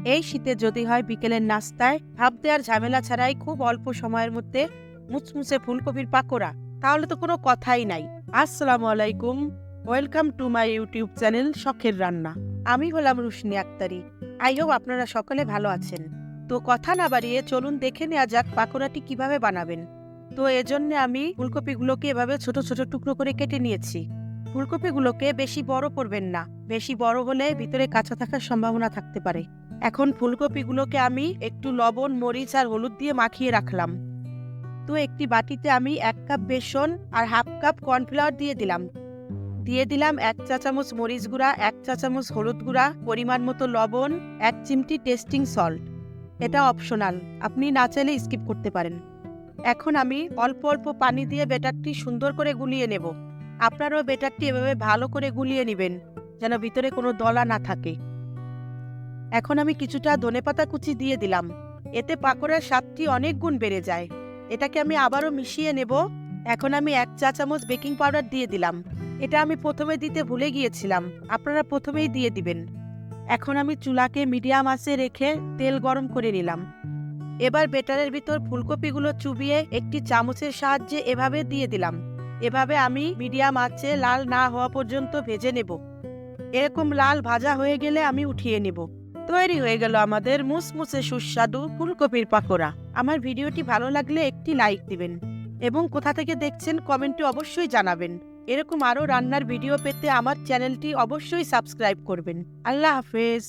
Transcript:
এই শীতে যদি হয় বিকেলের নাস্তায় ভাপ দেওয়ার ঝামেলা ছাড়াই খুব অল্প সময়ের মধ্যে মুচমুচে ফুলকপির পাকোড়া, তাহলে তো কোনো কথাই নাই। আসসালামু আলাইকুম, welcome to my YouTube channel শখের রান্না। আমি হলাম রুশনি আক্তারি। আই হোপ আপনারা সকলে ভালো আছেন। তো কথা না বাড়িয়ে চলুন দেখে নেওয়া যাক পাকোড়াটি কিভাবে বানাবেন। তো এজন্য আমি ফুলকপিগুলোকে এভাবে ছোট ছোট টুকরো করে কেটে নিয়েছি। ফুলকপিগুলোকে বেশি বড় করবেন না, বেশি বড় হলে ভিতরে কাঁচা থাকার সম্ভাবনা থাকতে পারে। এখন ফুলকপিগুলোকে আমি একটু লবণ, মরিচ আর হলুদ দিয়ে মাখিয়ে রাখলাম। তো একটি বাটিতে আমি 1 কাপ বেসন আর হাফ কাপ কর্নফ্লাওয়ার দিয়ে দিলাম 1 চা চামচ মরিচ গুঁড়া, 1 চা চামচ হলুদ গুঁড়া, পরিমাণ মতো লবণ, 1 চিমটি টেস্টিং সল্ট। এটা অপশনাল, আপনি না চাইলে স্কিপ করতে পারেন। এখন আমি অল্প অল্প পানি দিয়ে ব্যাটারটি সুন্দর করে গুলিয়ে নেব। আপনারাও ব্যাটারটি এভাবে ভালো করে গুলিয়ে নেবেন, যেন ভিতরে কোনো দলা না থাকে। এখন আমি কিছুটা ধনেপাতা কুচি দিয়ে দিলাম, এতে পাকোড়ার স্বাদটি অনেক গুণ বেড়ে যায়। এটাকে আমি আবারও মিশিয়ে নেব। এখন আমি 1 চা চামচ বেকিং পাউডার দিয়ে দিলাম। এটা আমি প্রথমে দিতে ভুলে গিয়েছিলাম, আপনারা প্রথমেই দিয়ে দিবেন। এখন আমি চুলাকে মিডিয়াম আঁচে রেখে তেল গরম করে নিলাম। এবার ব্যাটারের ভিতর ফুলকপিগুলো চুবিয়ে একটি চামচের সাহায্যে এভাবে দিয়ে দিলাম। এভাবে আমি মিডিয়াম আঁচে লাল না হওয়া পর্যন্ত ভেজে নেব। এরকম লাল ভাজা হয়ে গেলে আমি উঠিয়ে নেব। তৈরি হয়ে গেল আমাদের মুচমুচে সুস্বাদু ফুলকপির পাকোড়া। আমার ভিডিওটি ভালো লাগলে একটি লাইক দিবেন এবং কোথা থেকে দেখছেন কমেন্টে অবশ্যই জানাবেন। এরকম আরও রান্নার ভিডিও পেতে আমার চ্যানেলটি অবশ্যই সাবস্ক্রাইব করবেন। আল্লাহ হাফেজ।